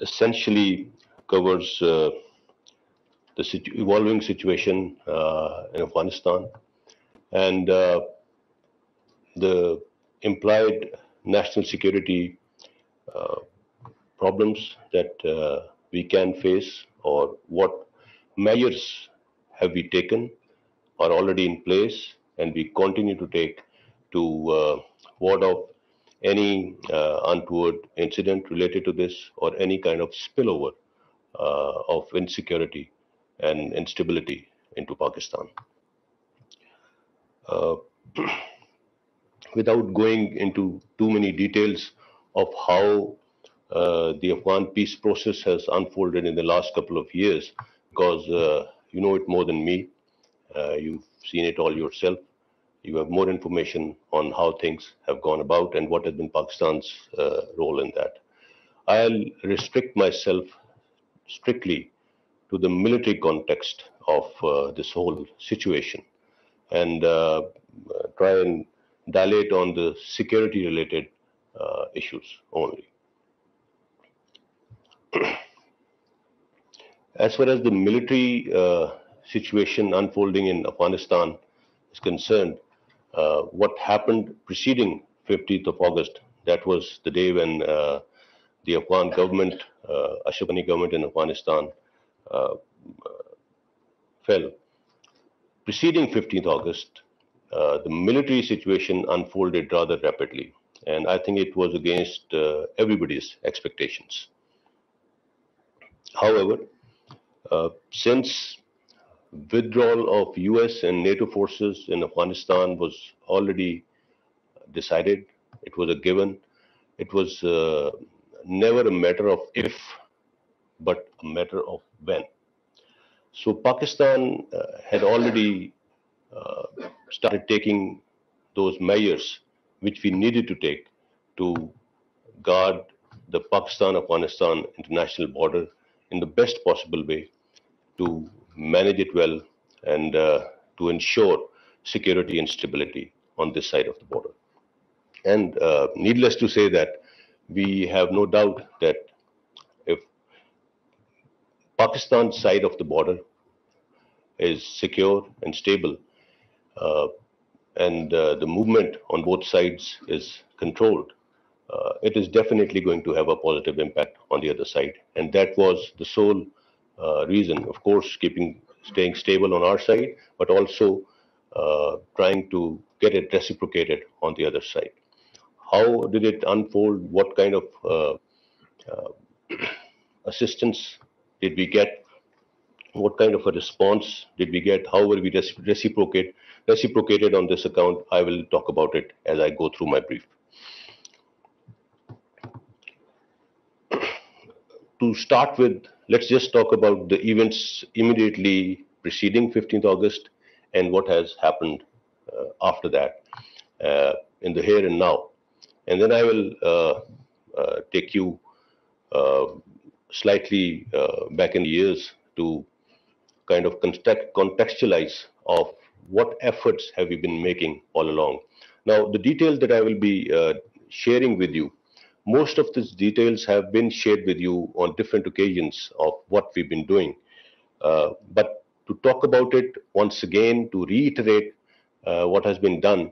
essentially covers the evolving situation in Afghanistan and the implied national security uh, problems that we can face, or what measures have we taken, are already in place, and we continue to take to ward off any untoward incident related to this, or any kind of spillover of insecurity and instability into Pakistan. Uh, Without going into too many details of how the Afghan peace process has unfolded in the last couple of years, because you know it more than me. You've seen it all yourself. You have more information on how things have gone about and what has been Pakistan's role in that. I'll restrict myself strictly to the military context of this whole situation, and try and dilate on the security related issues only. As far as the military situation unfolding in Afghanistan is concerned, what happened preceding 15th of August, that was the day when the Afghan government, Ashraf Ghani government in Afghanistan, uh, fell. Preceding 15th August, the military situation unfolded rather rapidly, and I think it was against everybody's expectations. However, since withdrawal of US and NATO forces in Afghanistan was already decided, it was a given, it was never a matter of if, but a matter of when. So Pakistan had already uh, started taking those measures which we needed to take to guard the Pakistan Afghanistan international border in the best possible way, to manage it well, and to ensure security and stability on this side of the border. And needless to say that we have no doubt that if Pakistan's side of the border is secure and stable, uh, and the movement on both sides is controlled, it is definitely going to have a positive impact on the other side. And that was the sole reason, of course, staying stable on our side, but also trying to get it reciprocated on the other side. How did it unfold? What kind of assistance did we get? What kind of a response did we get? How were we reciprocated on this account? I will talk about it as I go through my brief. To start with, let's just talk about the events immediately preceding 15th August and what has happened after that, in the here and now. And then I will take you uh, slightly back in the years to kind of contextualize of what efforts have we been making all along. Now, the details that I will be sharing with you, most of these details have been shared with you on different occasions of what we've been doing. But to talk about it once again, to reiterate what has been done,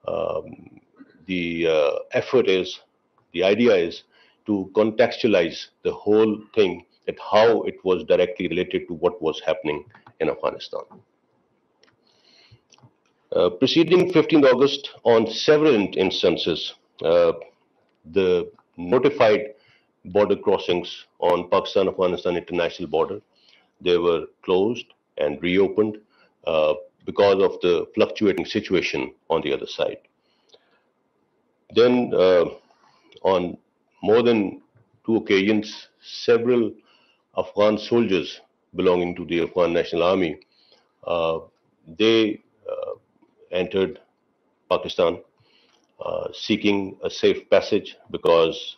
um, the effort is, the idea is to contextualize the whole thing, that how it was directly related to what was happening in Afghanistan. Preceding 15th August, on several instances, the notified border crossings on Pakistan-Afghanistan international border, they were closed and reopened because of the fluctuating situation on the other side. Then, on more than two occasions, several Afghan soldiers belonging to the Afghan National Army, they entered Pakistan seeking a safe passage, because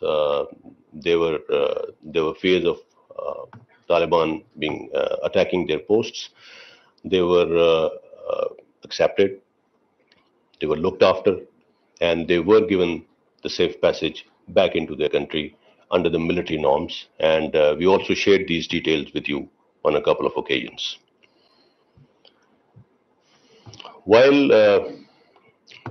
there were fears of Taliban being attacking their posts. They were accepted, they were looked after, and they were given the safe passage back into their country under the military norms, and we also shared these details with you on a couple of occasions. While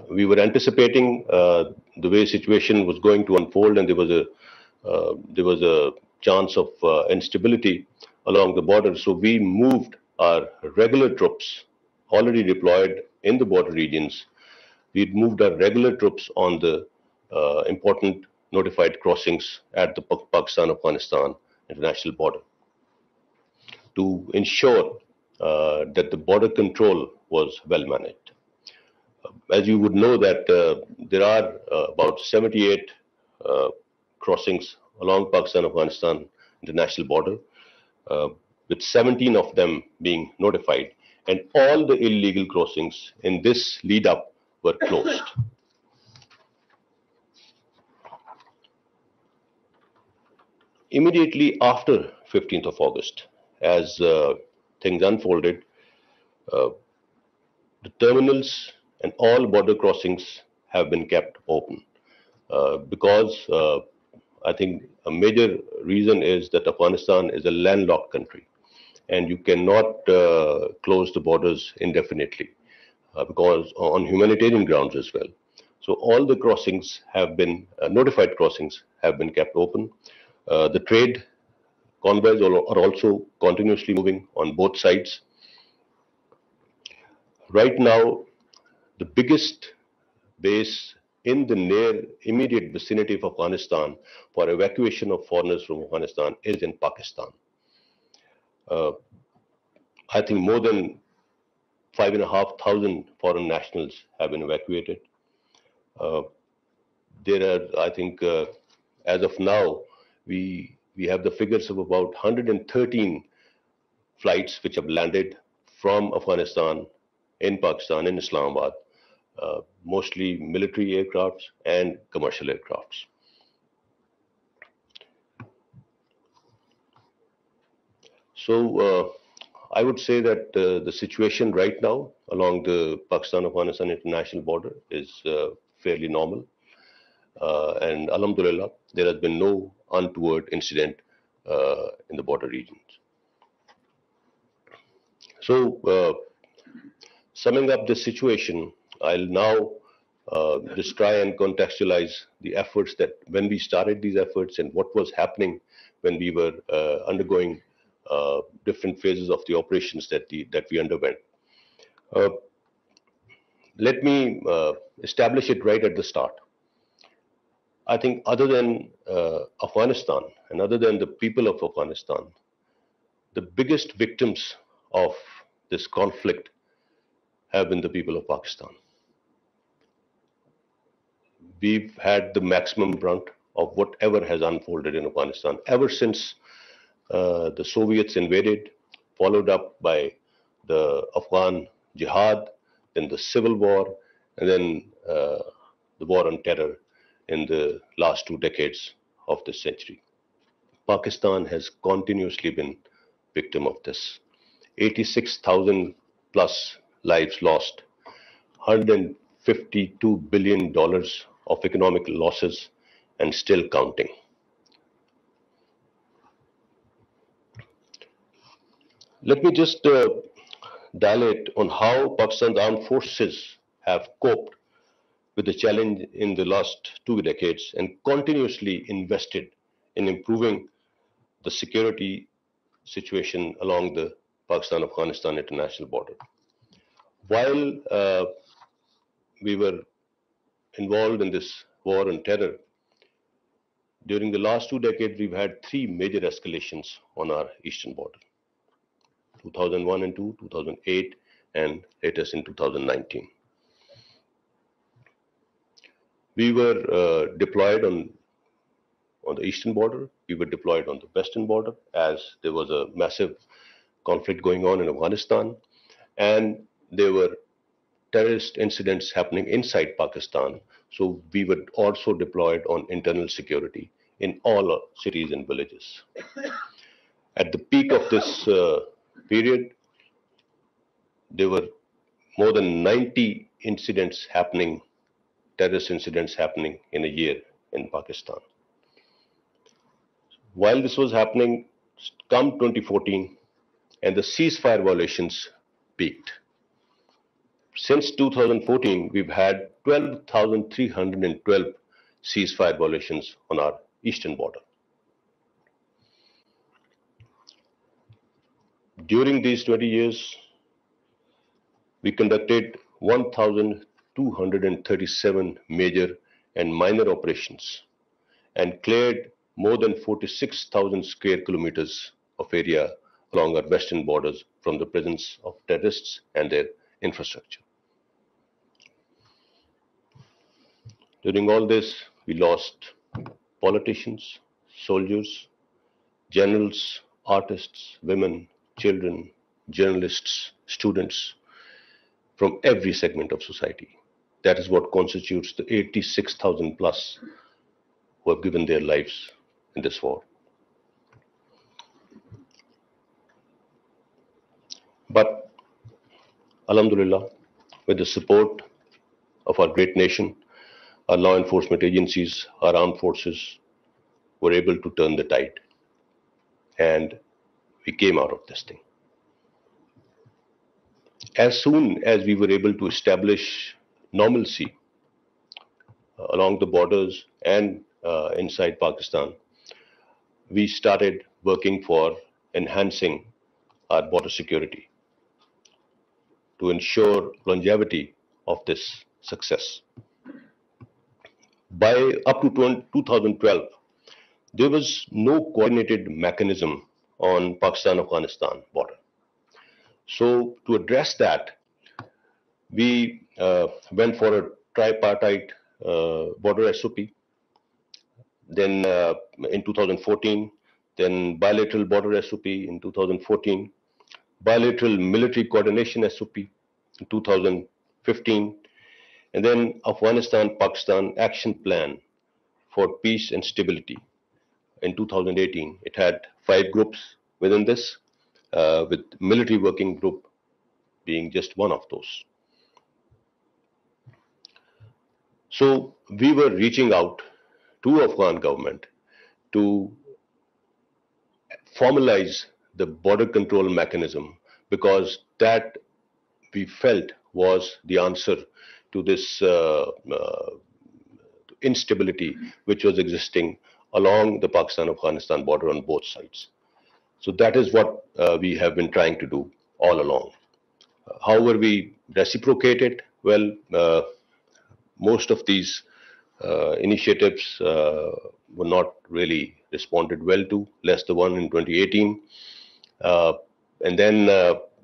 we were anticipating the way situation was going to unfold, and there was a chance of instability along the border, so we moved our regular troops already deployed in the border regions. We moved our regular troops on the important notified crossings at the Pakistan-Afghanistan international border to ensure that the border control was well managed. As you would know that there are about 78 crossings along Pakistan-Afghanistan international border, with 17 of them being notified, and all the illegal crossings in this lead up were closed. Immediately after 15th of August, as things unfolded, the terminals and all border crossings have been kept open because I think a major reason is that Afghanistan is a landlocked country and you cannot close the borders indefinitely because on humanitarian grounds as well. So all the crossings have been, notified crossings have been kept open. The trade convoys are also continuously moving on both sides. Right now, the biggest base in the near immediate vicinity of Afghanistan for evacuation of foreigners from Afghanistan is in Pakistan. I think more than 5,500 foreign nationals have been evacuated. There are, I think, as of now, we have the figures of about 113 flights which have landed from Afghanistan in Pakistan, in Islamabad, mostly military aircrafts and commercial aircrafts. So I would say that the situation right now along the Pakistan-Afghanistan international border is fairly normal. And Alhamdulillah, there has been no untoward incident in the border regions. So, summing up the situation, I'll now just try and contextualize the efforts that when we started these efforts and what was happening when we were undergoing different phases of the operations that we underwent. Let me establish it right at the start. I think other than Afghanistan and other than the people of Afghanistan, the biggest victims of this conflict have been the people of Pakistan. We've had the maximum brunt of whatever has unfolded in Afghanistan ever since the Soviets invaded, followed up by the Afghan Jihad, then the civil war, and then the war on terror in the last 2 decades of this century. Pakistan has continuously been victim of this. 86,000 plus lives lost, $152 billion of economic losses, and still counting. Let me just dilate on how Pakistan's armed forces have coped with the challenge in the last 2 decades and continuously invested in improving the security situation along the Pakistan-Afghanistan international border. While we were involved in this war on terror, during the last 2 decades, we've had 3 major escalations on our eastern border. 2001 and 2, 2008, and latest in 2019. We were deployed on the eastern border. We were deployed on the western border as there was a massive conflict going on in Afghanistan, and there were terrorist incidents happening inside Pakistan. So we were also deployed on internal security in all cities and villages. At the peak of this period, there were more than 90 incidents happening, terrorist incidents happening in a year in Pakistan. While this was happening, come 2014, and the ceasefire violations peaked. Since 2014, we've had 12,312 ceasefire violations on our eastern border. During these 20 years, we conducted 1,237 major and minor operations and cleared more than 46,000 square kilometers of area along our western borders from the presence of terrorists and their infrastructure. During all this, we lost politicians, soldiers, generals, artists, women, children, journalists, students from every segment of society. That is what constitutes the 86,000 plus who have given their lives in this war. But Alhamdulillah, with the support of our great nation, our law enforcement agencies, our armed forces were able to turn the tide. And we came out of this thing. As soon as we were able to establish normalcy along the borders and inside Pakistan, we started working for enhancing our border security to ensure longevity of this success. By up to 2012, there was no coordinated mechanism on Pakistan-Afghanistan border. So to address that, we went for a tripartite border SOP. Then in 2014, then bilateral border SOP in 2014, bilateral military coordination SOP in 2015, and then Afghanistan-Pakistan Action Plan for Peace and Stability in 2018. It had 5 groups within this, with military working group being just one of those. So we were reaching out to Afghan government to formalize the border control mechanism, because that we felt was the answer to this instability which was existing along the Pakistan-Afghanistan border on both sides. So that is what we have been trying to do all along. However, we reciprocated. Well, most of these initiatives were not really responded well to, less the one in 2018. And then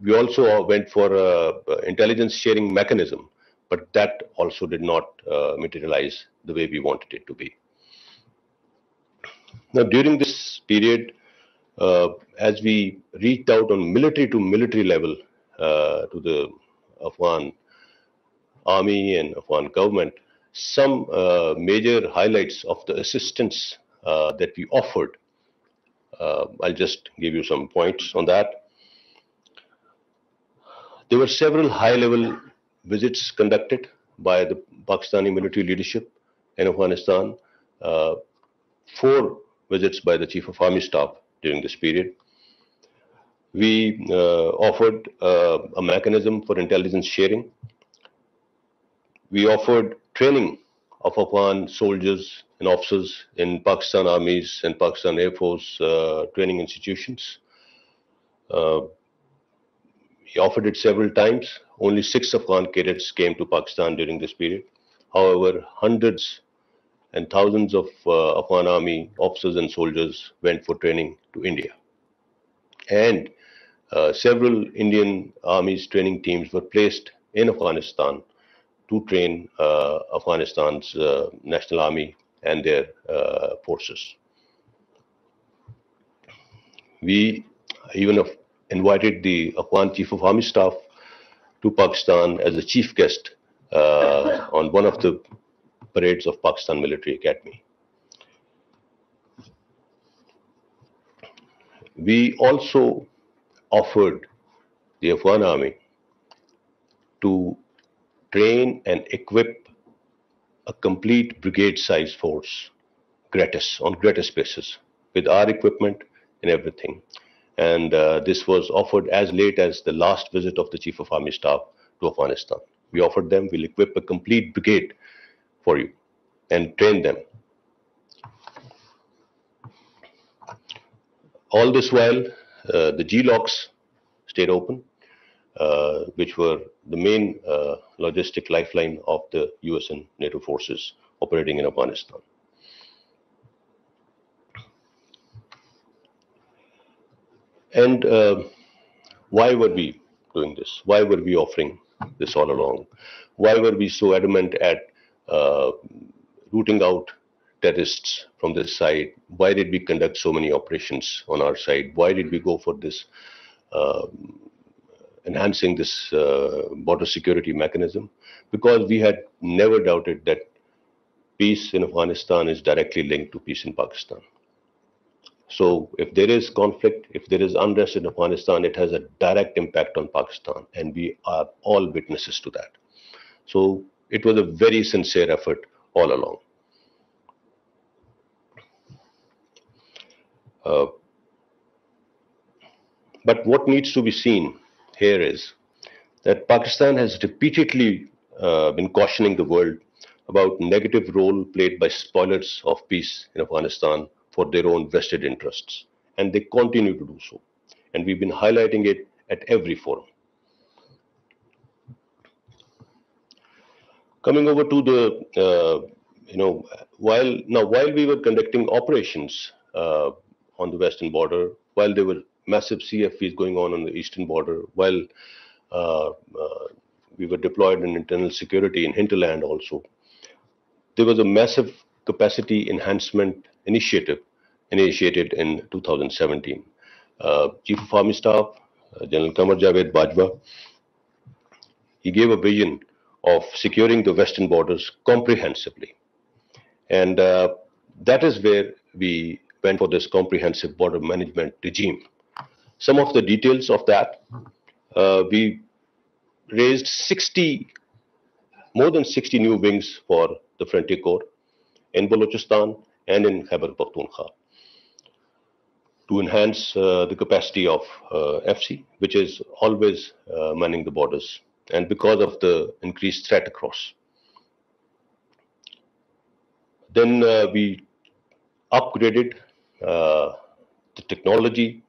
we also went for intelligence sharing mechanism, but that also did not materialize the way we wanted it to be. Now, during this period, as we reached out on military to military level to the Afghan army and Afghan government, some major highlights of the assistance that we offered. I'll just give you some points on that. There were several high-level visits conducted by the Pakistani military leadership in Afghanistan, 4 visits by the Chief of Army Staff during this period. We offered a mechanism for intelligence sharing. We offered training of Afghan soldiers and officers in Pakistan armies and Pakistan Air Force training institutions. We offered it several times. Only 6 Afghan cadets came to Pakistan during this period. However, hundreds and thousands of Afghan army officers and soldiers went for training to India. And several Indian Army's training teams were placed in Afghanistan to train Afghanistan's National Army and their forces. We even invited the Afghan Chief of Army Staff to Pakistan as a chief guest on one of the parades of Pakistan Military Academy. We also offered the Afghan Army to train and equip a complete brigade-size force gratis, on gratis basis, with our equipment and everything. And this was offered as late as the last visit of the Chief of Army Staff to Afghanistan. We offered them, we'll equip a complete brigade for you and train them. All this while, the G-locks stayed open, which were the main logistic lifeline of the US and NATO forces operating in Afghanistan. And why were we doing this? Why were we offering this all along? Why were we so adamant at rooting out terrorists from this side? Why did we conduct so many operations on our side? Why did we go for this enhancing this border security mechanism? Because we had never doubted that peace in Afghanistan is directly linked to peace in Pakistan. So if there is conflict, if there is unrest in Afghanistan, it has a direct impact on Pakistan, and we are all witnesses to that. So it was a very sincere effort all along. But what needs to be seen here is that Pakistan has repeatedly been cautioning the world about negative role played by spoilers of peace in Afghanistan for their own vested interests, and they continue to do so. And we've been highlighting it at every forum. Coming over to the, while we were conducting operations on the western border, while there were massive CFVs going on the eastern border, while we were deployed in internal security in hinterland also, there was a massive capacity enhancement initiative initiated in 2017. Chief of Army Staff, General Qamar Javed Bajwa, he gave a vision of securing the western borders comprehensively. And that is where we went for this comprehensive border management regime. Some of the details of that, we raised more than 60 new wings for the Frontier Corps in Balochistan and in Khyber Pakhtunkhwa to enhance the capacity of FC, which is always manning the borders, and because of the increased threat across. Then we upgraded the technology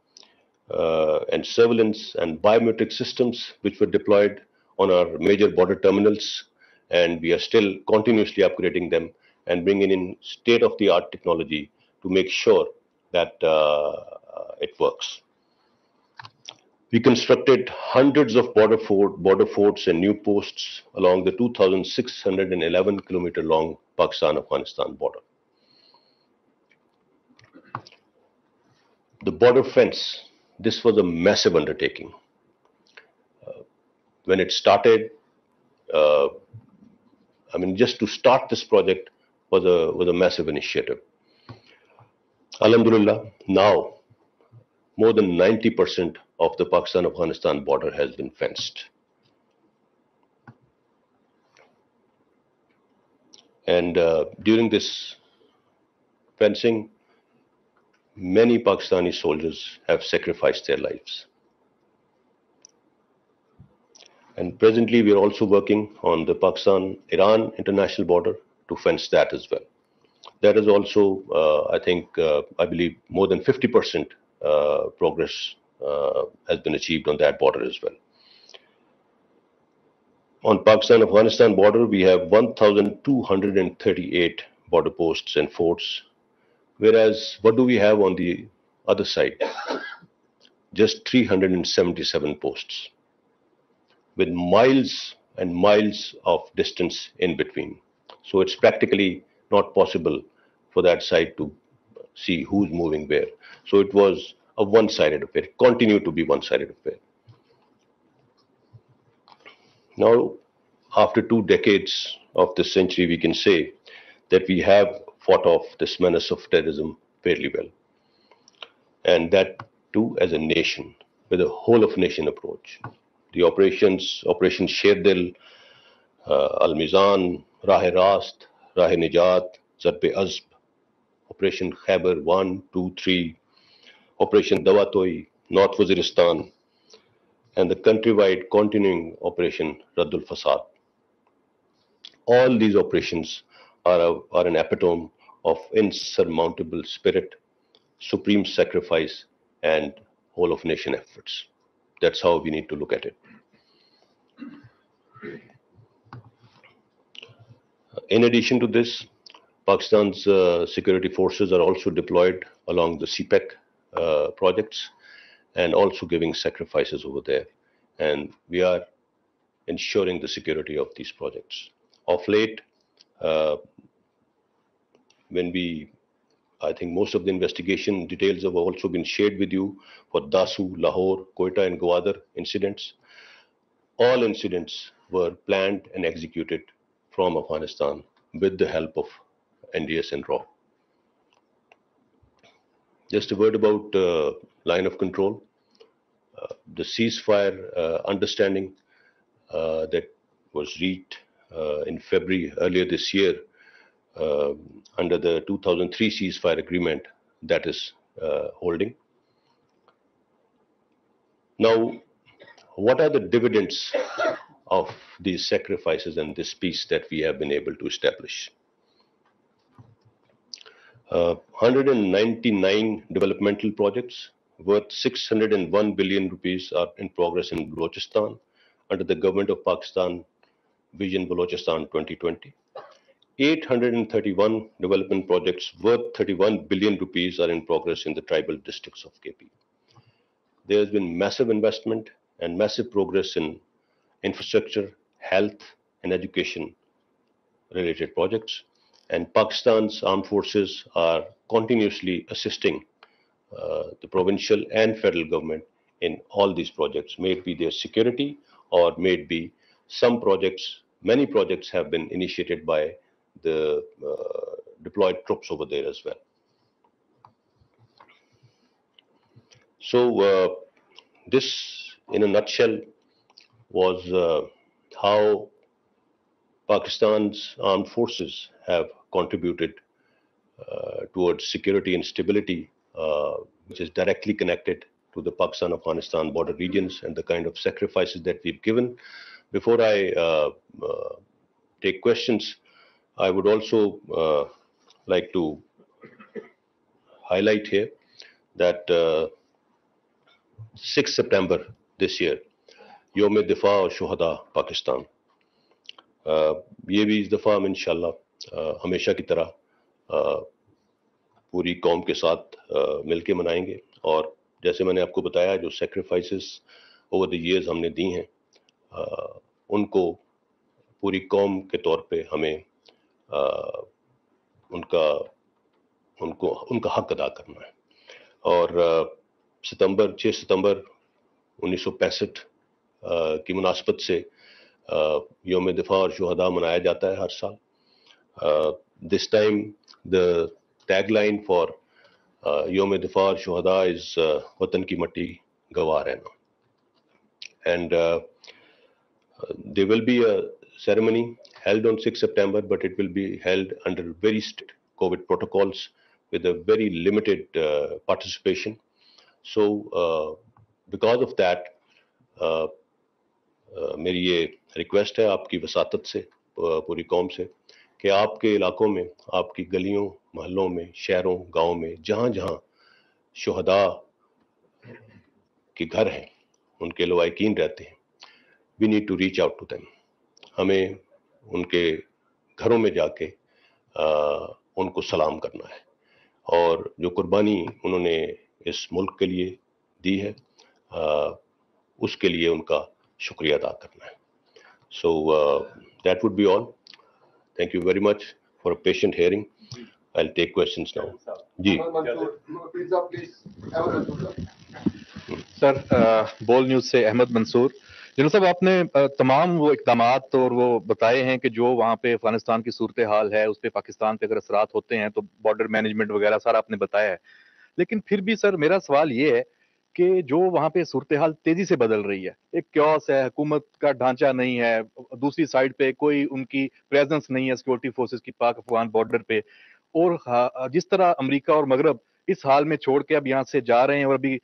and surveillance and biometric systems which were deployed on our major border terminals, and we are still continuously upgrading them and bringing in state-of-the-art technology to make sure that it works. We constructed hundreds of border forts and new posts along the 2,611 kilometer long Pakistan-Afghanistan border. The border fence, this was a massive undertaking. When it started, just to start this project was a massive initiative. Alhamdulillah, now more than 90% of the Pakistan-Afghanistan border has been fenced. And during this fencing, many Pakistani soldiers have sacrificed their lives. And presently, we are also working on the Pakistan-Iran international border to fence that as well. That is also, I believe, more than 50% progress has been achieved on that border as well. On Pakistan-Afghanistan border, we have 1,238 border posts and forts, whereas what do we have on the other side? Just 377 posts, with miles and miles of distance in between. So it's practically not possible for that side to see who's moving where. So it was a one-sided affair, it continued to be one-sided affair. Now, after 2 decades of this century, we can say that we have fought off this menace of terrorism fairly well. And that too as a nation, with a whole of nation approach. The operations, Operation Sherdil, Al-Mizan, Rah-e Rast, Rah-e Nijat, Zarb-e Azb, Operation Khyber 1, 2, 3, Operation Dawatoi, North Waziristan, and the countrywide continuing Operation Raddul Fasad. All these operations are an epitome of insurmountable spirit, supreme sacrifice, and whole of nation efforts. That's how we need to look at it. In addition to this, Pakistan's security forces are also deployed along the CPEC projects and also giving sacrifices over there. And we are ensuring the security of these projects. Of late, I think most of the investigation details have also been shared with you for Dasu, Lahore, Quetta, and Gwadar incidents. All incidents were planned and executed from Afghanistan with the help of NDS and RAW. Just a word about line of control. The ceasefire understanding that was reached in February earlier this year under the 2003 ceasefire agreement, that is holding. Now, what are the dividends of these sacrifices and this peace that we have been able to establish? 199 developmental projects worth 601 billion rupees are in progress in Balochistan under the Government of Pakistan Vision Balochistan 2020. 831 development projects worth 31 billion rupees are in progress in the tribal districts of KP. There has been massive investment and massive progress in infrastructure, health, and education related projects. And Pakistan's armed forces are continuously assisting the provincial and federal government in all these projects, may it be their security or may it be some projects. Many projects have been initiated by the deployed troops over there as well. So this, in a nutshell, was how Pakistan's armed forces have contributed towards security and stability, which is directly connected to the Pakistan-Afghanistan border regions and the kind of sacrifices that we've given. Before I take questions, I would also like to highlight here that 6 September this year, Yom Difa और Shuhada Pakistan. ये भी इस दफ़ा हम इंशाल्लाह हमेशा की तरह पूरी कौम के साथ मिलके मनाएंगे और जैसे मैंने आपको बताया जो सैक्रिफाइसेस ओवर द इयर्स हमने दी हैं उनको पूरी कौम के तौर पे हमें उनका हक अदा करना है। और 6 सितंबर 1965 की मुनासबत से योम दिफा और शुहदा मनाया जाता है हर साल। This time the tagline for योम दिफा और शुहदा इज वतन की मट्टी गवाह रहना। And there will be a ceremony held on 6 September, but it will be held under very strict COVID protocols with a very limited participation. So because of that, मेरी ये रिक्वेस्ट है आपकी वसातत से पूरी कौम से कि आपके इलाकों में, आपकी गलियों मोहल्लों में, शहरों गांव में जहां जहां शुहदा के घर हैं, उनके लवाकिन रहते हैं, we need to reach out to them. हमें उनके घरों में जाके उनको सलाम करना है और जो कुर्बानी उन्होंने इस मुल्क के लिए दी है उसके लिए उनका शुक्रिया अदा करना है। So that would be all. Thank you very much for a patient hearing. I'll take questions now. Ji sir, बोल न्यूज से अहमद मंसूर। जनरल साहब, आपने तमाम वो इक़दामात और वो बताए हैं कि जो वहाँ पे अफगानिस्तान की सूरत हाल है उस पर पाकिस्तान पे अगर असरात होते हैं तो बॉर्डर मैनेजमेंट वगैरह सारा आपने बताया है। लेकिन फिर भी सर मेरा सवाल ये है कि जो वहाँ पे सूरत हाल तेजी से बदल रही है, एक क्योस है, हुकूमत का ढांचा नहीं है, दूसरी साइड पे कोई उनकी प्रेजेंस नहीं है सिक्योरिटी फोर्सेस की पाक अफगान बॉर्डर पे, और जिस तरह अमेरिका और मगरब इस हाल में छोड़ के अब यहाँ से जा रहे हैं, और अभी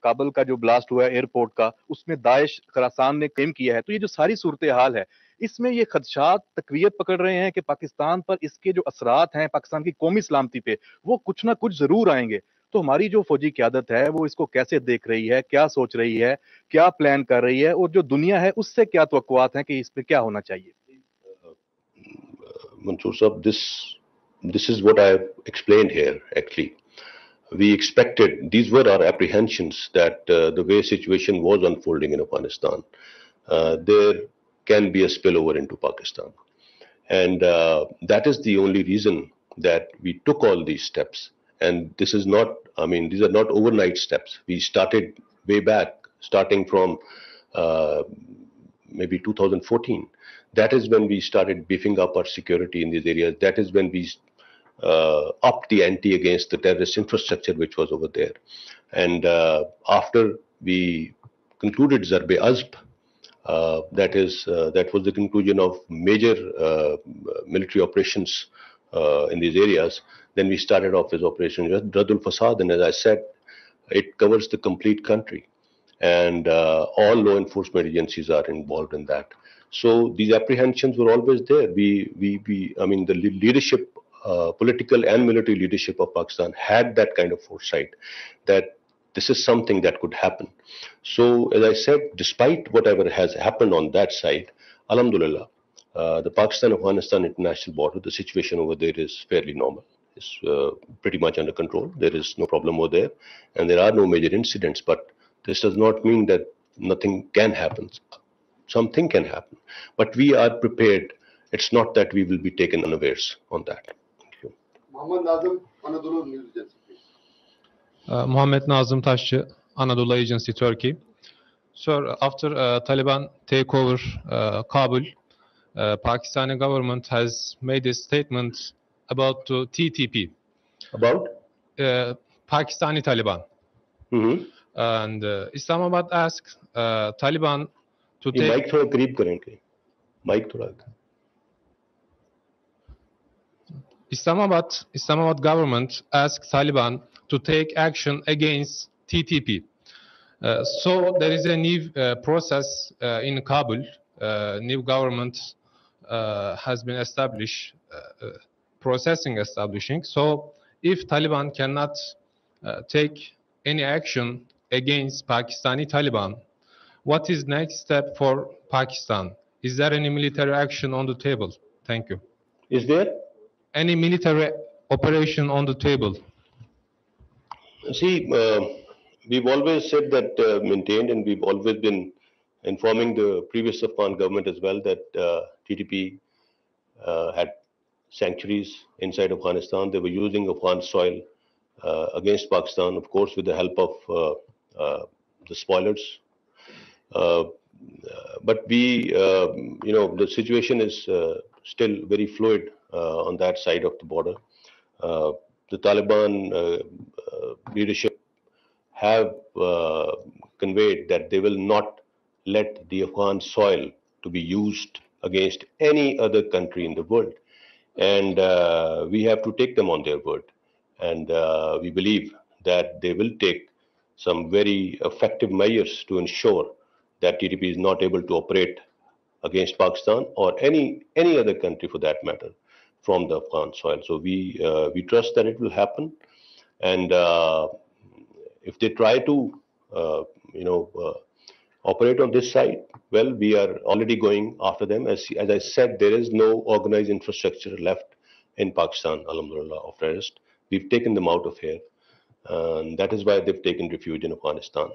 काबुल का जो ब्लास्ट हुआ है एयरपोर्ट का, उसमें दाइश खरासान ने क्लेम किया है, तो ये जो सारी सूरत हाल है, इसमें ये खदशात तकवीत पकड़ रहे हैं कि पाकिस्तान पर इसके जो असरात हैं पाकिस्तान की कौमी सलामती पे, वो कुछ ना कुछ जरूर आएंगे। तो हमारी जो फौजी क़यादत है वो इसको कैसे देख रही है, क्या सोच रही है, क्या प्लान कर रही है, और जो दुनिया है उससे क्या तवक्कुआत हैं कि इस पे क्या होना चाहिए? Mansoor Sahab, this is what I have explained here. Actually, we expected, these were our apprehensions, that the way situation was unfolding in Afghanistan, there can be a spillover into Pakistan, and that is the only reason that we took all these steps. And this is not, I mean, these are not overnight steps. We started way back, starting from maybe 2014. That is when we started beefing up our security in these areas. That is when we upped the ante against the terrorist infrastructure which was over there. And after we concluded Zarb-e-Azb, that was the conclusion of major military operations in these areas. Then we started off with Operation Raddul Fasad, and as I said, it covers the complete country, and all law enforcement agencies are involved in that. So these apprehensions were always there. I mean, the leadership, political and military leadership of Pakistan had that kind of foresight that this is something that could happen. So, as I said, despite whatever has happened on that side, Alhamdulillah, the Pakistan-Afghanistan international border, the situation over there is fairly normal. It's pretty much under control. There is no problem over there, and there are no major incidents. But this does not mean that nothing can happen. Something can happen, but we are prepared. It's not that we will be taken unawares on that. Thank you. Muhammed Nazım, Anadolu News Agency. Muhammed Nazım Taşçı, Anadolu Agency Turkey. Sir, after Taliban takeover Kabul, Pakistani government has made a statement about TTP. About? Pakistani Taliban. Mm-hmm. And Islamabad asked Taliban to take... mic थोड़ा करीब करें कि mic थोड़ा Islamabad government asked Taliban to take action against TTP. So there is a new process in Kabul. New government has been established, establishing. So if Taliban cannot take any action against Pakistani Taliban, what is next step for Pakistan? Is there any military action on the table? Thank you. Is there any military operation on the table? See, we've always said that, maintained, and we've always been informing the previous Afghan government as well that TTP had sanctuaries inside Afghanistan. They were using Afghan soil against Pakistan, of course, with the help of the spoilers. But we, the situation is still very fluid on that side of the border. The Taliban leadership have conveyed that they will not let the Afghan soil to be used against any other country in the world. And we have to take them on their word. And we believe that they will take some very effective measures to ensure that TTP is not able to operate against Pakistan or any other country for that matter from the Afghan soil. So we trust that it will happen. And if they try to, operate on this side, well, we are already going after them. As I said, there is no organized infrastructure left in Pakistan, alhamdulillah, of terrorists. We've taken them out of here. And that is why they've taken refuge in Afghanistan.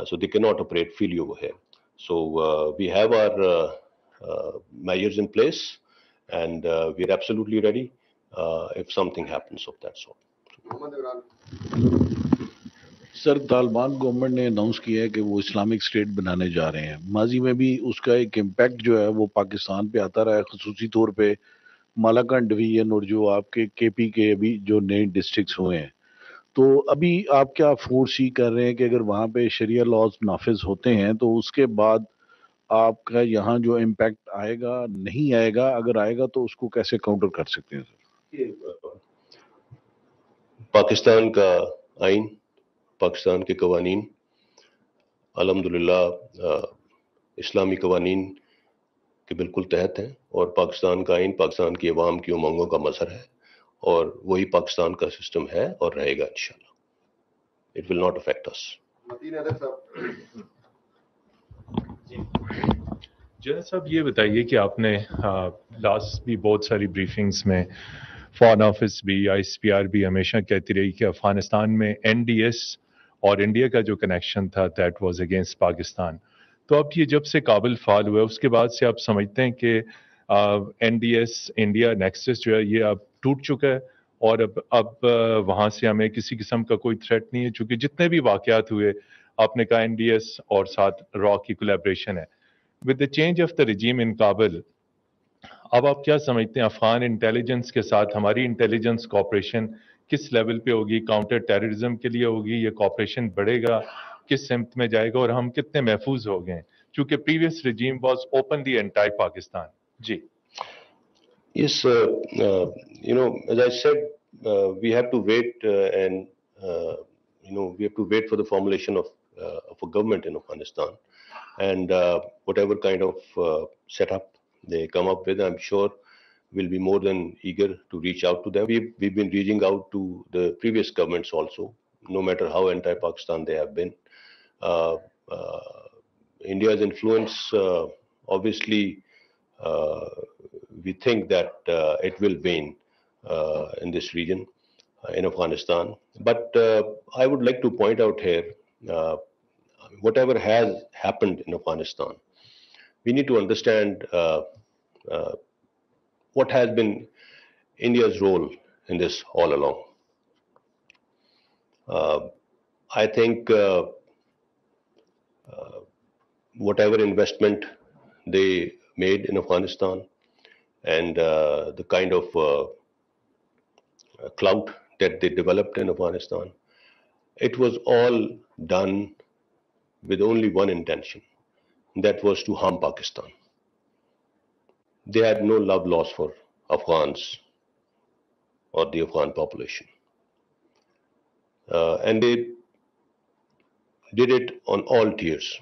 So they cannot operate freely over here. So we have our measures in place, and we're absolutely ready if something happens of that sort. Sir, Taliban government ने announce किया है कि वो Islamic state बनाने जा रहे हैं। माजी में भी उसका एक इम्पैक्ट जो है वो पाकिस्तान पे आता रहा है, खसूसी तौर पे मालाकान डिवीजन और जो आपके केपी के अभी जो नए डिस्ट्रिक्ट्स हुए हैं। तो अभी आप क्या फोर्स कर रहे हैं कि अगर वहाँ पे शरिया लॉज नाफिज होते हैं तो उसके बाद आपका यहाँ जो इम्पैक्ट आएगा, नहीं आएगा, अगर आएगा तो उसको कैसे काउंटर कर सकते हैं सर? पाकिस्तान का आइन, पाकिस्तान के कवानीन अल्हम्दुलिल्लाह इस्लामी कवानीन के बिल्कुल तहत हैं, और पाकिस्तान का आइन पाकिस्तान की अवाम की उमंगों का मजहर है, और वही पाकिस्तान का सिस्टम है और रहेगा इंशाल्लाह। It will not affect us. General साहब, ये बताइए कि आपने लास्ट भी बहुत सारी ब्रीफिंग्स में फॉरेन ऑफिस भी, ICPR भी हमेशा कहती रही कि अफगानिस्तान में NDS और इंडिया का जो कनेक्शन था दैट वाज अगेंस्ट पाकिस्तान। तो अब ये जब से काबुल फाल हुआ उसके बाद से आप समझते हैं कि NDS इंडिया नेक्सस जो है ये अब टूट चुका है और अब वहाँ से हमें किसी किस्म का कोई थ्रेट नहीं है, क्योंकि जितने भी वाकयात हुए आपने कहा NDS और साथ रॉ की कोलैबोरेशन है। With the change of the regime in Kabul, अब आप क्या समझते हैं अफगान इंटेलिजेंस के साथ हमारी इंटेलिजेंस कॉपरेशन किस लेवल पे होगी? काउंटर टेररिज्म के लिए होगी? ये कॉपरेशन बढ़ेगा? किस सिमत में जाएगा और हम कितने महफूज हो गए? क्योंकि previous regime was openly anti Pakistan. जी। Yes, as I said, we have to wait we have to wait for the formulation of a government in Afghanistan, and whatever kind of setup they come up with, I'm sure we'll be more than eager to reach out to them. We've been reaching out to the previous governments also, no matter how anti-Pakistan they have been. India's influence, obviously, we think that it will wane in this region, in Afghanistan. But I would like to point out here, whatever has happened in Afghanistan, we need to understand what has been India's role in this all along. I think whatever investment they made in Afghanistan and the kind of clout that they developed in Afghanistan, it was all done with only one intention, that was to harm Pakistan. They had no love lost for Afghans or the Afghan population. And they did it on all tiers.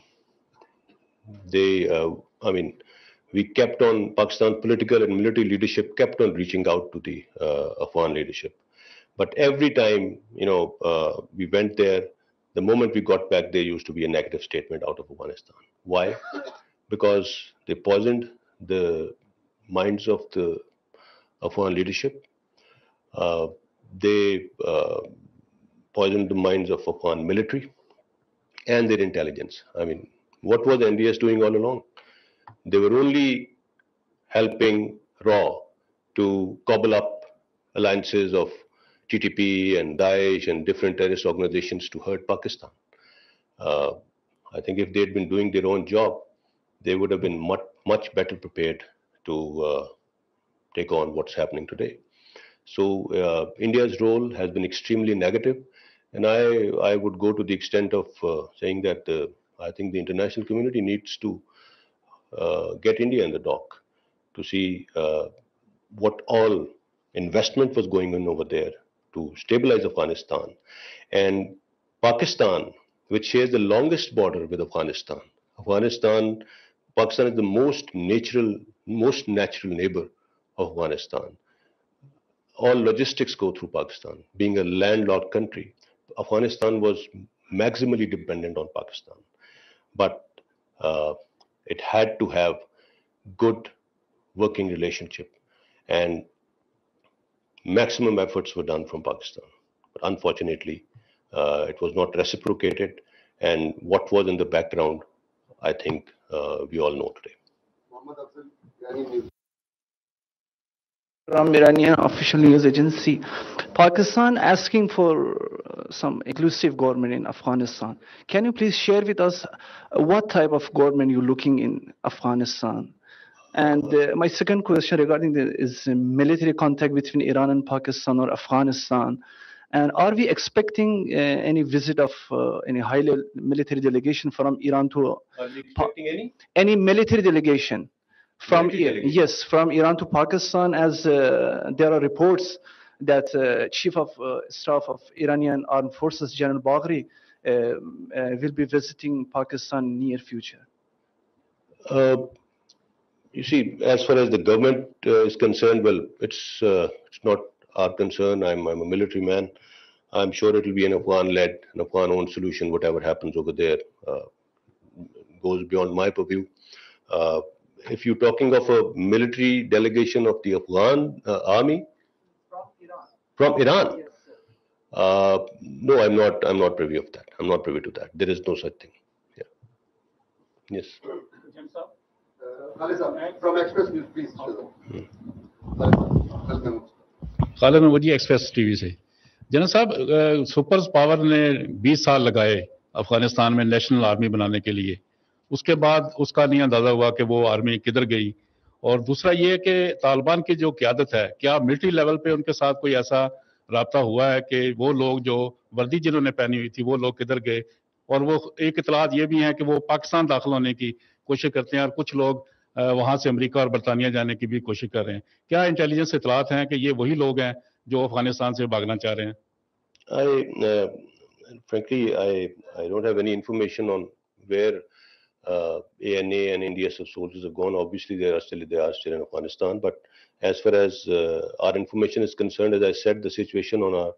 We kept on, Pakistan political and military leadership kept on reaching out to the Afghan leadership. But every time, we went there, the moment we got back, there used to be a negative statement out of Afghanistan. Why? Because they poisoned the minds of the Afghan leadership. They poisoned the minds of Afghan military and their intelligence. What was NDS doing all along? They were only helping RAW to cobble up alliances of TTP and Daesh and different terrorist organizations to hurt Pakistan. I think if they had been doing their own job, they would have been much better prepared to take on what's happening today. So India's role has been extremely negative, and I would go to the extent of saying that I think the international community needs to get India in the dock to see what all investment was going on over there to stabilize Afghanistan. And Pakistan, which shares the longest border with Afghanistan. Pakistan is the most natural neighbor of Afghanistan. All logistics go through Pakistan. Being a landlocked country, Afghanistan was maximally dependent on Pakistan. But it had to have good working relationship, and maximum efforts were done from Pakistan. But unfortunately, it was not reciprocated, and what was in the background, I think we all know today. From Iranian official news agency, Pakistan asking for some inclusive government in Afghanistan. Can you please share with us what type of government you're looking in Afghanistan? And my second question regarding is military contact between Iran and Pakistan or Afghanistan. And are we expecting any visit of any high-level military delegation from Iran to? Are we expecting any military delegation? From Military delegation? Yes, from Iran to Pakistan, as there are reports that Chief of Staff of Iranian Armed Forces, General Bagheri, will be visiting Pakistan in near future? You see, as far as the government is concerned, well, it's not our concern. I'm a military man. I'm sure it will be an Afghan-led, an Afghan-owned solution. Whatever happens over there goes beyond my purview. If you're talking of a military delegation of the Afghan army from Iran, Yes, sir. no, I'm not privy of that. I'm not privy to that. There is no such thing. Yeah. Yes. Khalid sir, from Express News, please. Welcome. Khalid नवजी express TV से। General साहब, super power ने 20 साल लगाए अफगानिस्तान में national army बनाने के लिए, उसके बाद उसका नहीं अंदाजा हुआ कि वो आर्मी किधर गई। और दूसरा ये है कि तालिबान की जो क़यादत है, क्या मिलिट्री लेवल पे उनके साथ कोई ऐसा राब्ता हुआ है कि वो लोग जो वर्दी जिन्होंने पहनी हुई थी वो लोग किधर गए? और वो एक इतलात ये भी है कि वो पाकिस्तान दाखिल होने की कोशिश करते हैं और कुछ लोग वहां से अमेरिका और बरतानिया जाने की भी कोशिश कर रहे हैं। क्या इंटेलिजेंस इतलात हैं कि ये वही लोग हैं जो अफगानिस्तान से भागना चाह रहे हैं? Frankly, I don't have any information on where ANA and NDSF soldiers have gone. Obviously, they are still in Afghanistan. But as far as our information is concerned, as I said, the situation on our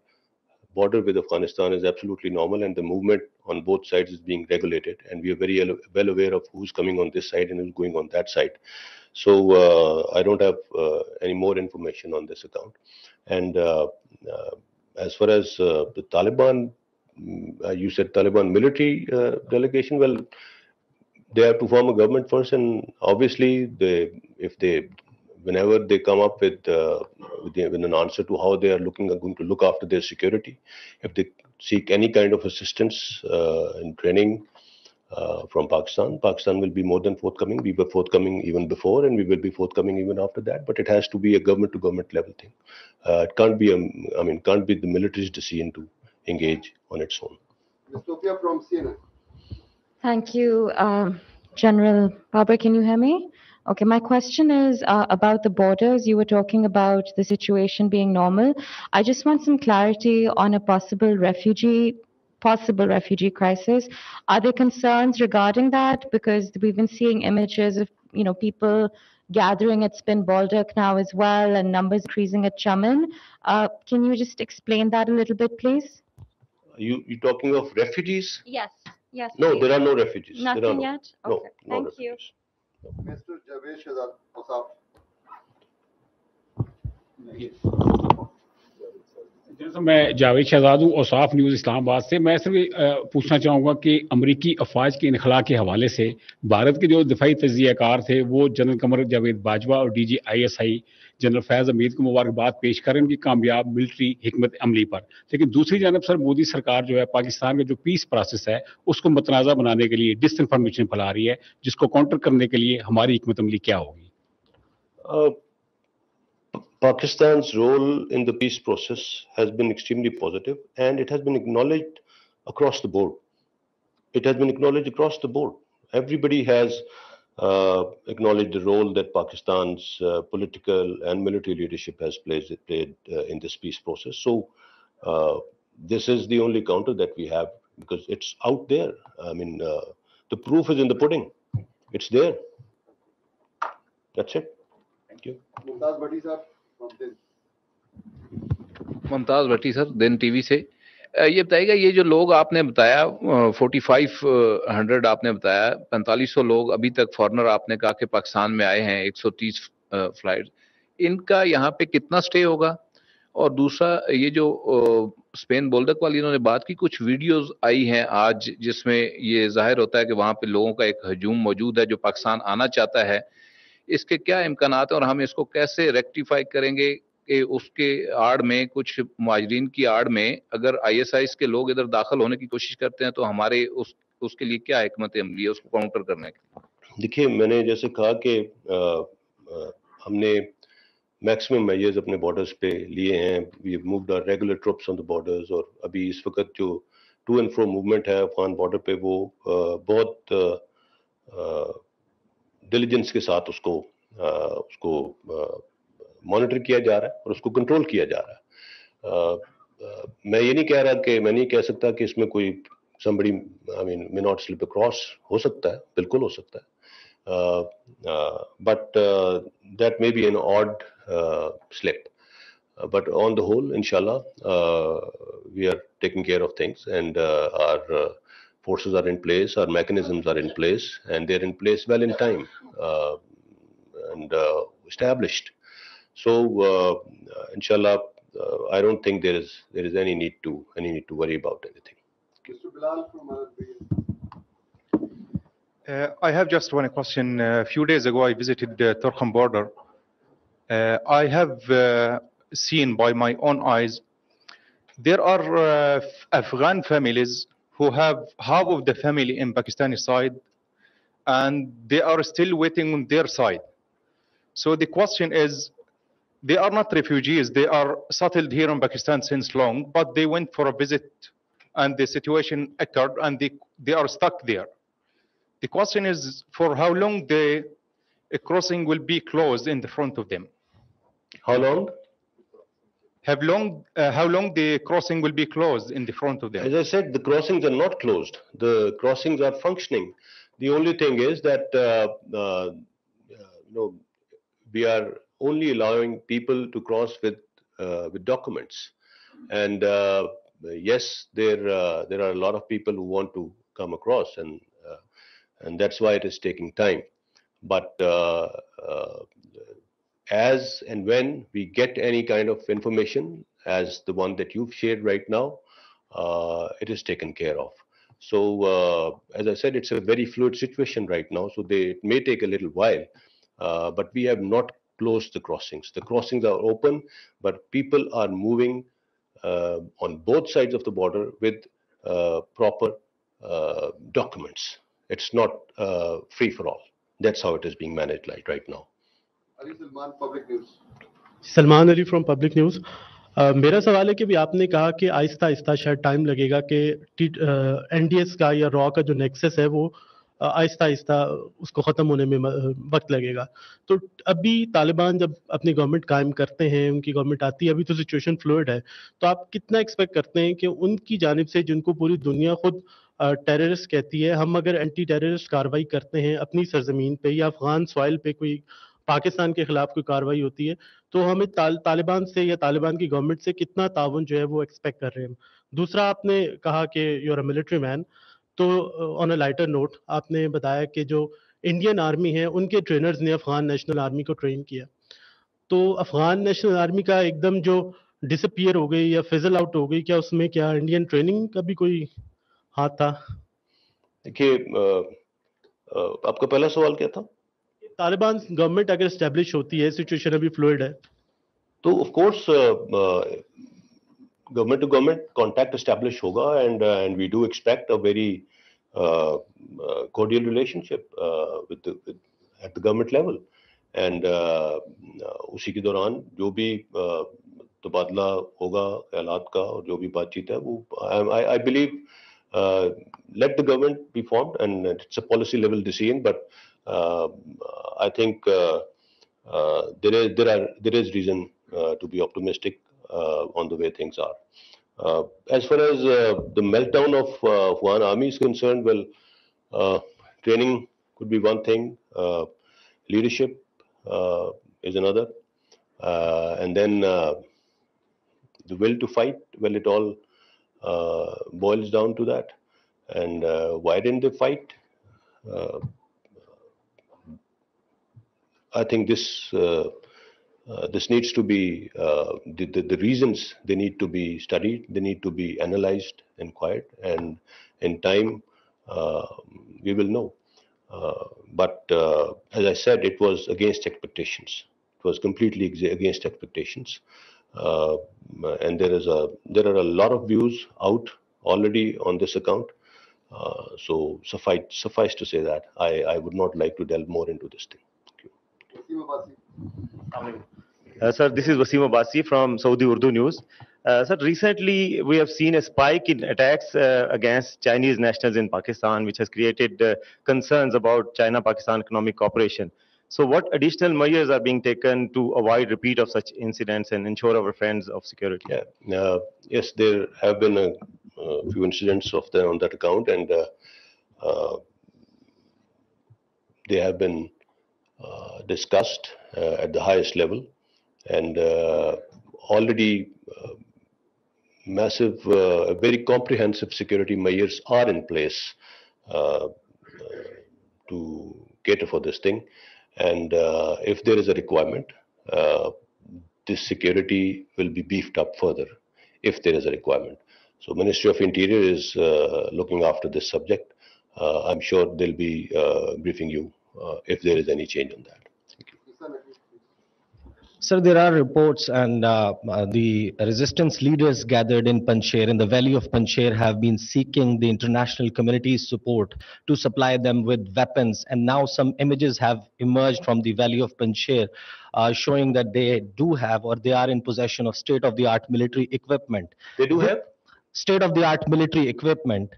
border with Afghanistan is absolutely normal, and the movement on both sides is being regulated. And we are very well aware of who's coming on this side and who's going on that side. So I don't have any more information on this account. And as far as the Taliban, you said Taliban military delegation. Well, they have to form a government first, and obviously, whenever they come up with an answer to how they are going to look after their security, if they seek any kind of assistance in training from Pakistan, Pakistan will be more than forthcoming. We were forthcoming even before, and we will be forthcoming even after that. But it has to be a government-to-government level thing. It can't be can't be the military's decision to engage on its own. Ms. Sophia from CNN. Thank you, General Babar. Can you hear me? Okay, my question is about the borders. You were talking about the situation being normal. I just want some clarity on a possible refugee crisis. Are there concerns regarding that? Because we've been seeing images of people gathering at Spin Boldak now as well, and numbers increasing at Chaman. Can you just explain that a little bit, please? You talking of refugees? Yes. Yes. No, please. there are no refugees. Nothing yet? No, Okay. no Thank refugees. you. Mr. Javed Shahzad Asaf. मैं जावेद शहजाद हूँ, Ausaf news Islamabad से। मैं सिर्फ पूछना चाहूँगा कि अमरीकी अफवाज के इनखला के हवाले से भारत के जो दिफाई तज्ज़ियाकार थे वो जनरल कमर जावेद बाजवा और DG ISI जनरल फैज़ हमीद को मुबारकबाद पेश करें उनकी कामयाब मिलिट्री हिकमत अमली पर। लेकिन दूसरी जानब सर मोदी सरकार जो है पाकिस्तान का जो पीस प्रोसेस है उसको मतनाज़ा बनाने के लिए डिसइंफॉर्मेशन फैला रही है, जिसको काउंटर करने के लिए हमारी हिकमत अमली क्या होगी? Pakistan's role in the peace process has been extremely positive, and it has been acknowledged across the board. It has been acknowledged across the board. Everybody has acknowledged the role that Pakistan's political and military leadership has played in this peace process. So this is the only counter that we have, because it's out there. I mean, the proof is in the pudding. It's there. That's it. Thank you. Mumtaz Bhatti sir from Din. Mumtaz Bhatti sir, दिन TV से। ये बताइएगा, ये जो लोग आपने बताया 4500 आपने बताया, 4500 लोग अभी तक फॉरेनर आपने कहा कि पाकिस्तान में आए हैं, 130 फ्लाइट, इनका यहाँ पे कितना स्टे होगा? और दूसरा ये जो स्पेन बोल्डक वाली इन्होंने बात की, कुछ वीडियोस आई हैं आज जिसमें ये जाहिर होता है कि वहाँ पे लोगों का एक हजूम मौजूद है जो पाकिस्तान आना चाहता है। इसके क्या इम्कानात हैं और हम इसको कैसे रेक्टिफाई करेंगे कि उसके आड़ में, कुछ मुहाजिरीन की आड़ में अगर ISIS के लोग इधर दाखिल होने की कोशिश करते हैं तो हमारे उसके लिए क्या हिकमत अमली है उसको काउंटर करने की? देखिए, मैंने जैसे कहा कि हमने मैक्सिमम मेजर्स अपने बॉर्डर्स पे लिए हैं। We have moved our regular troops on the borders, और अभी इस वक्त जो टू एंड फ्रो मूवमेंट है अफगान बॉर्डर पे वो बहुत डिलीजेंस के साथ उसको मॉनिटर किया जा रहा है और उसको कंट्रोल किया जा रहा है। मैं ये नहीं कह रहा कि मैं नहीं कह सकता कि इसमें कोई somebody I mean may not slip across, हो सकता है, बिल्कुल हो सकता है, but that may be an odd slip, but on the whole inshallah we are taking care of things, and our forces are in place, our mechanisms are in place, and they're in place well in time, and established. So inshallah I don't think there is any need to worry about anything. Mr. Bilal from I have just one question. A few days ago, I visited the Turkmen border. I have seen by my own eyes, there are Afghan families who have half of the family in Pakistani side, and they are still waiting on their side. So the question is, they are not refugees. They are settled here in Pakistan since long, but they went for a visit, and the situation occurred, and they are stuck there. The question is, for how long the crossing will be closed in the front of them? How long? How long the crossing will be closed in the front of them? As I said, the crossings are not closed. The crossings are functioning. The only thing is that we are only allowing people to cross with documents, and yes, there are a lot of people who want to come across, and that's why it is taking time. But as and when we get any kind of information, as the one that you've shared right now, it is taken care of. So as I said, it's a very fluid situation right now, so it may take a little while, but we have not closed the crossings. The crossings are open, but people are moving on both sides of the border with proper documents. It's not free for all. That's how it is being managed right now. Ali Salman, Public News. Salman Ali from public news. मेरा सवाल है कि भी आपने कहा कि आहिस्ता आहिस्ता शायद time लगेगा कि एनडीएस का या रॉ का जो नेक्सस है वो आहिस्ता आहिस्ता उसको ख़त्म होने में वक्त लगेगा। तो अभी तालिबान जब अपनी गवर्नमेंट कायम करते हैं, उनकी गवर्नमेंट आती है, अभी तो सिचुएशन फ्लूइड है, तो आप कितना एक्सपेक्ट करते हैं कि उनकी जानिब से, जिनको पूरी दुनिया खुद टेररिस्ट कहती है, हम अगर एंटी टेररिस्ट कार्रवाई करते हैं अपनी सरजमीन पे या अफगान सॉइल पे कोई पाकिस्तान के खिलाफ कोई कार्रवाई होती है, तो हमें तालिबान से या तालिबान की गवर्नमेंट से कितना ताउन जो है वो एक्सपेक्ट कर रहे हैं? दूसरा, आपने कहा कि you are a military man, तो ऑन अ लाइटर नोट आपने बताया कि जो इंडियन आर्मी है उनके ट्रेनर्स ने अफगान नेशनल आर्मी को ट्रेन किया, तो अफगान नेशनल आर्मी का एकदम जो डिसअपीयर हो गई या फिजल आउट हो गई, क्या उसमें क्या इंडियन ट्रेनिंग का भी कोई हाथ था? देखिए, आपका पहला सवाल क्या था? तालिबान गवर्नमेंट अगर एस्टेब्लिश होती है, सिचुएशन अभी फ्लूइड है, तो of course government to government contact establish होगा, and we do expect a very cordial relationship with at the government level, and उसी के दौरान जो भी तबादला होगा ख्यालात का और जो भी बातचीत है वो I believe let the government be formed, and it's a policy level decision, but I think there is reason to be optimistic on the way things are. As far as the meltdown of Afghan army is concerned, well, training could be one thing, leadership is another, and then the will to fight. Well, it all boils down to that. And why didn't they fight? I think this needs to be the reasons. They need to be studied. They need to be analyzed, inquired, and in time we will know. But as I said, it was against expectations. It was completely against expectations, and there are a lot of views out already on this account. So suffice to say that I would not like to delve more into this thing. Sir, this is Wasim Abbasi from Saudi Urdu News. Sir, recently we have seen a spike in attacks against Chinese nationals in Pakistan, which has created concerns about China-Pakistan economic cooperation. So what additional measures are being taken to avoid repeat of such incidents and ensure our friends of security? Yeah. Yes, there have been a few incidents on that account, and they have been discussed at the highest level, and already massive, very comprehensive security measures are in place to cater for this thing. And if there is a requirement, this security will be beefed up further if there is a requirement. So Ministry of Interior is looking after this subject. I'm sure they'll be briefing you if there is any change on that. Sir, there are reports, and the resistance leaders gathered in Panjshir, in the valley of Panjshir, have been seeking the international community's support to supply them with weapons. And now some images have emerged from the valley of Panjshir showing that they do have, or they are in possession of state-of-the-art military equipment. They do have? State-of-the-art military equipment.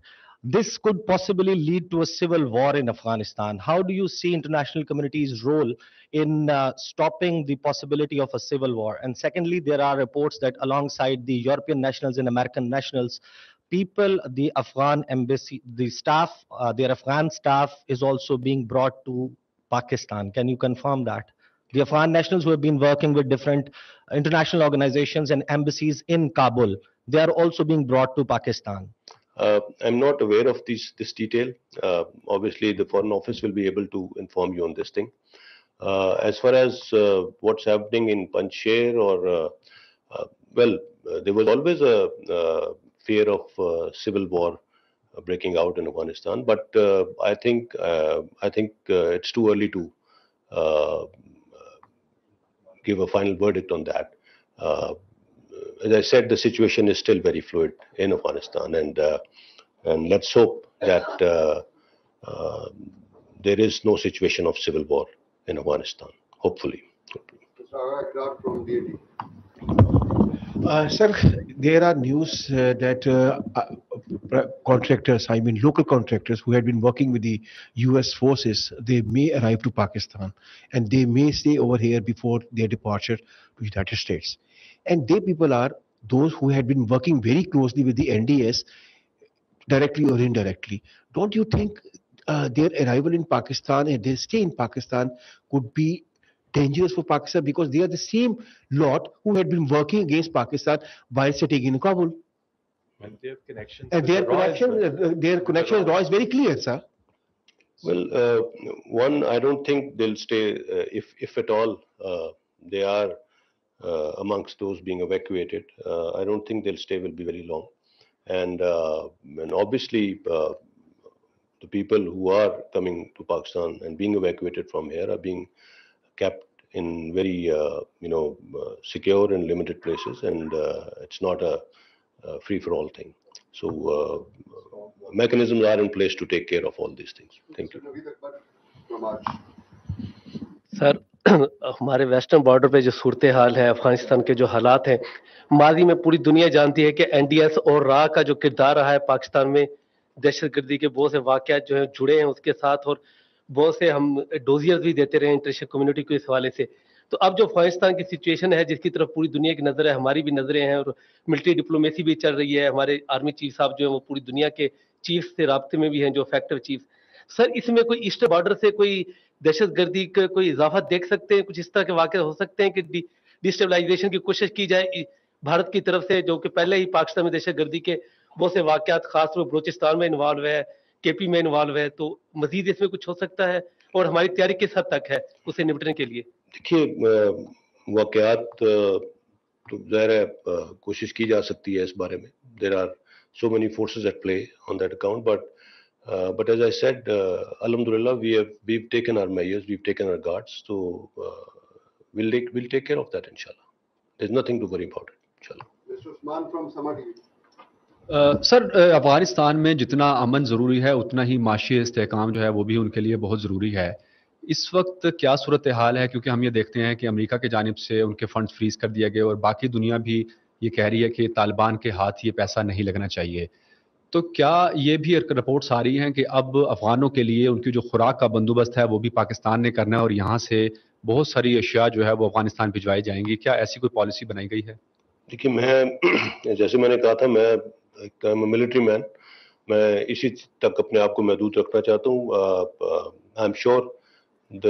This could possibly lead to a civil war in Afghanistan. How do you see international community's role in stopping the possibility of a civil war? And secondly, there are reports that alongside the European nationals and American nationals, people, the Afghan embassy, the staff, their Afghan staff is also being brought to Pakistan. Can you confirm that? The Afghan nationals who have been working with different international organizations and embassies in Kabul, they are also being brought to Pakistan. I'm not aware of this detail. Obviously, the Foreign Office will be able to inform you on this thing. As far as what's happening in Panjshir, or there was always a fear of civil war breaking out in Afghanistan, but I think it's too early to give a final verdict on that. As I said, the situation is still very fluid in Afghanistan, and let's hope that there is no situation of civil war in Afghanistan. Hopefully. From DAD. Sir, there are news that contractors, I mean local contractors who had been working with the US forces, they may arrive to Pakistan and they may stay over here before their departure to the United States. And they people are those who had been working very closely with the NDS, directly or indirectly. Don't you think their arrival in Pakistan and their stay in Pakistan could be dangerous for Pakistan, because they are the same lot who had been working against Pakistan while sitting in Kabul? And their connections. And their connection with RAW is very clear, sir. Well, one, I don't think they'll stay, if at all they are amongst those being evacuated. I don't think they'll stay will be very long. And obviously, the people who are coming to Pakistan and being evacuated from here are being kept in very, secure and limited places, and it's not a free-for-all thing. So mechanisms are in place to take care of all these things. Thank you. Sir, हमारे western border पे जो सूरत हाल है, अफगानिस्तान के जो हालात हैं, माजी में पूरी दुनिया जानती है कि एनडीएस और रा का जो किरदार रहा है पाकिस्तान में, दहशतगर्दी के बहुत से वाकयात जो हैं जुड़े हैं उसके साथ, और बहुत से हम डोजियर्स भी देते रहे इंटरनेशनल कम्युनिटी को इस हवाले से। तो अब जो अफगानिस्तान की सिचुएशन है जिसकी तरफ पूरी दुनिया की नजर है, हमारी भी नजरें हैं, और मिलिट्री डिप्लोमेसी भी चल रही है, हमारे आर्मी चीफ साहब जो है वो पूरी दुनिया के चीफ से राब्ते में भी हैं, जो इफेक्टिव चीफ। सर, इसमें कोई ईस्ट बॉर्डर से कोई दहशतगर्दी का कोई इजाफा देख सकते हैं? कुछ इस तरह के वाकये हो सकते हैं कि डिस्टेबलाइजेशन की कोशिश की जाए भारत की तरफ से, जो कि पहले ही पाकिस्तान में दहशतगर्दी के बहुत से वाकयात खासतौर पर बलूचिस्तान में इन्वॉल्व है, केपी में इन्वॉल्व है, तो मजीद इसमें कुछ हो सकता है और हमारी तैयारी किस हद तक है उसे निपटने के लिए? देखिए, वाकयात तो ज़ाहिर है कोशिश की जा सकती है इस बारे में. There are so many forces at play on that account, but as I said, alhamdulillah, we've taken our measures, we've taken our guards, so we'll take care of that, inshallah. There's nothing to worry about it, inshallah. Mr. Usman from Sama TV. Sir, Afghanistan में जितना अमन ज़रूरी है उतना ही माशी इस्तेहकाम जो है वो भी उनके लिए बहुत ज़रूरी है. इस वक्त क्या सूरत हाल है, क्योंकि हम ये देखते हैं कि अमेरिका के जानिब से उनके फंड्स फ्रीज कर दिए गए और बाकी दुनिया भी ये कह रही है कि तालिबान के हाथ ये पैसा नहीं लगना चाहिए. तो क्या ये भी रिपोर्ट्स आ रही हैं कि अब अफगानों के लिए उनकी जो खुराक का बंदोबस्त है वो भी पाकिस्तान ने करना है और यहाँ से बहुत सारी अशिया जो है वो अफगानिस्तान भिजवाई जाएंगी? क्या ऐसी कोई पॉलिसी बनाई गई है? देखिए, मैं जैसे मैंने कहा था, मैं एक मिलिट्री मैन, मैं इसी तक अपने आप को महदूद रखना चाहता हूँ। I am sure the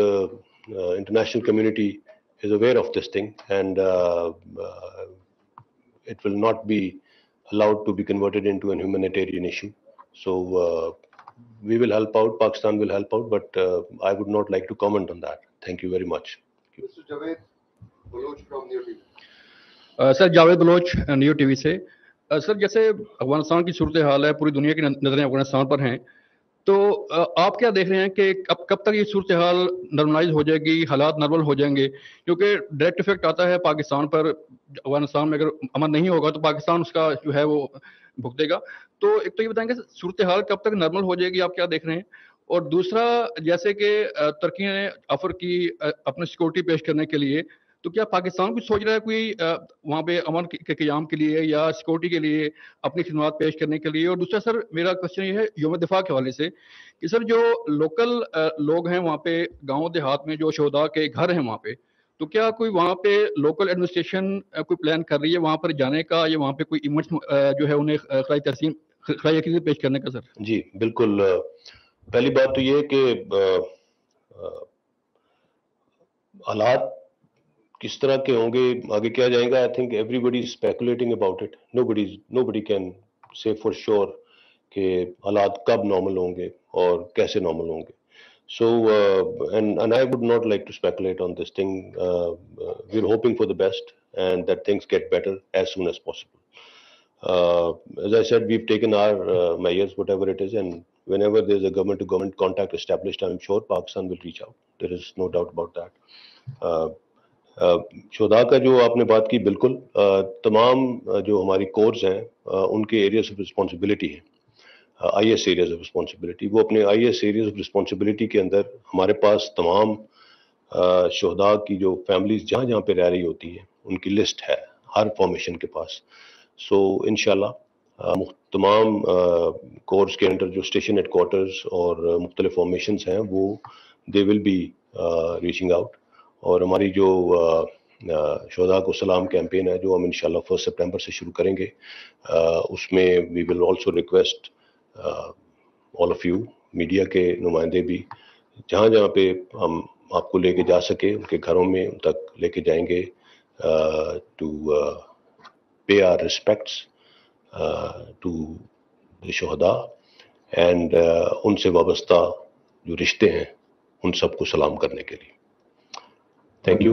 international community is aware of this thing, and it will not be allowed to be converted into an humanitarian issue. So we will help out, Pakistan will help out, but I would not like to comment on that. Thank you very much. Mr. Javed Baloch from Neo TV. Sir, Javed Baloch, new TV से। Sir, जैसे अफगानिस्तान की सूरत हाल है, पूरी दुनिया की नज़रें अफगानिस्तान पर हैं, तो आप क्या देख रहे हैं कि कब तक ये सूरत हाल नॉर्मलाइज हो जाएगी, हालात नॉर्मल हो जाएंगे? क्योंकि डायरेक्ट इफेक्ट आता है पाकिस्तान पर। अफगानिस्तान में अगर अमन नहीं होगा तो पाकिस्तान उसका जो है वो भुगतेगा। तो एक तो ये बताएंगे सूरत हाल कब तक नॉर्मल हो जाएगी, आप क्या देख रहे हैं? और दूसरा, जैसे कि तुर्की ने ऑफर की अपनी सिक्योरिटी पेश करने के लिए, तो क्या पाकिस्तान कुछ सोच रहा है कोई वहाँ पे अमन के क़याम के लिए या सिक्योरिटी के लिए अपनी खिदमत पेश करने के लिए? और दूसरा सर, मेरा क्वेश्चन ये है यौम दिफा के हवाले से कि सर, जो लोकल लोग हैं वहाँ पे गाँव देहात में, जो शोहदा के घर हैं वहाँ पे, तो क्या कोई वहाँ पे लोकल एडमिनिस्ट्रेशन कोई प्लान कर रही है वहाँ पर जाने का, या वहाँ पे कोई इवेंट्स जो है उन्हें खराई अकीदत पेश करने का? सर जी बिल्कुल। पहली बात तो ये कि हालात किस तरह के होंगे, आगे क्या जाएगा, I think everybody is speculating about it. Nobody can say for sure कि हालात कब नॉर्मल होंगे और कैसे नॉर्मल होंगे। So and I would not like to speculate on this thing. We are hoping for the best and that things get better as soon as possible. As I said, we've taken our measures, whatever it is, and whenever there's a government-to-government contact established, I'm sure Pakistan will reach out. There is no doubt about that. शोधा का जो आपने बात की, बिल्कुल तमाम जो हमारी कोर्स हैं उनके एरियाज ऑफ रिस्पॉन्सिबिलिटी है, IAS एरियाज ऑफ रिस्पॉन्सिबिलिटी। वो अपने IAS एरियाज ऑफ रिस्पॉन्सिबिलिटी के अंदर हमारे पास तमाम शोधा की जो फैमिलीज जहाँ जहाँ पे रह रही होती है उनकी लिस्ट है हर फॉर्मेशन के पास। सो इंशाल्लाह तमाम कोर्स के अंदर जो स्टेशन हेडक्वार्टर्स और मुख्तलिफ फॉर्मेशंस हैं वो they will be reaching out. और हमारी जो शोधा को सलाम कैंपेन है जो हम इंशाल्लाह 1 सितंबर से शुरू करेंगे, उसमें we will also request all of you media के नुमाइंदे भी, जहाँ जहाँ पे हम आपको लेके जा सके उनके घरों में उन तक लेके जाएंगे to pay our respects to the शोहदा एंड उनसे वाबस्ता जो रिश्ते हैं उन सबको सलाम करने के लिए। Thank you.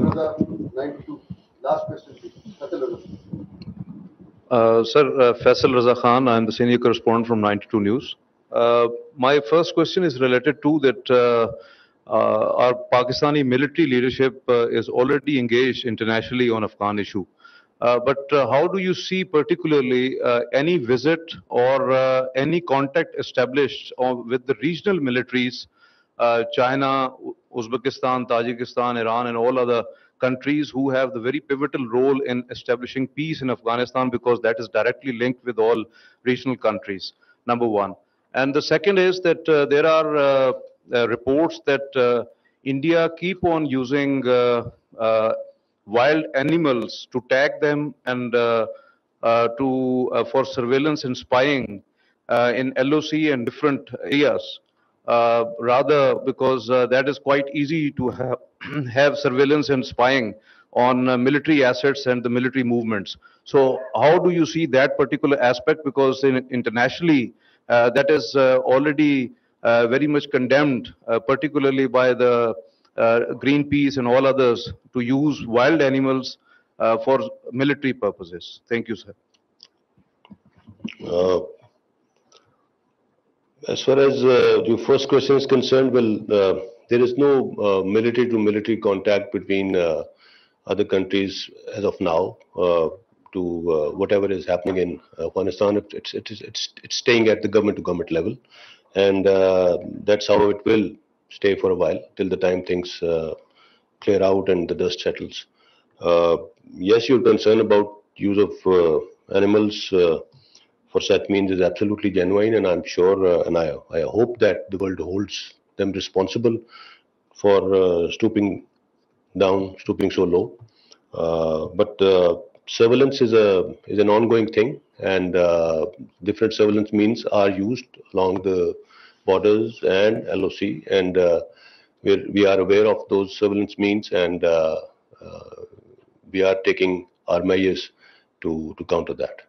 Sir, Faisal Raza Khan, I am the senior correspondent from 92 News. My first question is related to that our Pakistani military leadership is already engaged internationally on Afghan issue. But how do you see particularly any visit or any contact established with the regional militaries, China, Uzbekistan, Tajikistan, Iran and all other countries who have the very pivotal role in establishing peace in Afghanistan, because that is directly linked with all regional countries, number one. And the second is that there are reports that India keep on using wild animals to tag them and for surveillance and spying in LOC and different areas. Rather, because that is quite easy to have surveillance and spying on military assets and the military movements. So how do you see that particular aspect? Because internationally, that is already very much condemned, particularly by the Greenpeace and all others, to use wild animals for military purposes. Thank you, sir. As far as your first question is concerned, well, there is no military-to-military contact between other countries as of now to whatever is happening in Afghanistan. It's staying at the government-to-government level, and that's how it will stay for a while till the time things clear out and the dust settles. Yes, you're concerned about use of animals for such means is absolutely genuine, and I'm sure and I hope that the world holds them responsible for stooping so low. But surveillance is an ongoing thing, and different surveillance means are used along the borders and LOC, and we are aware of those surveillance means, and we are taking our measures to counter that.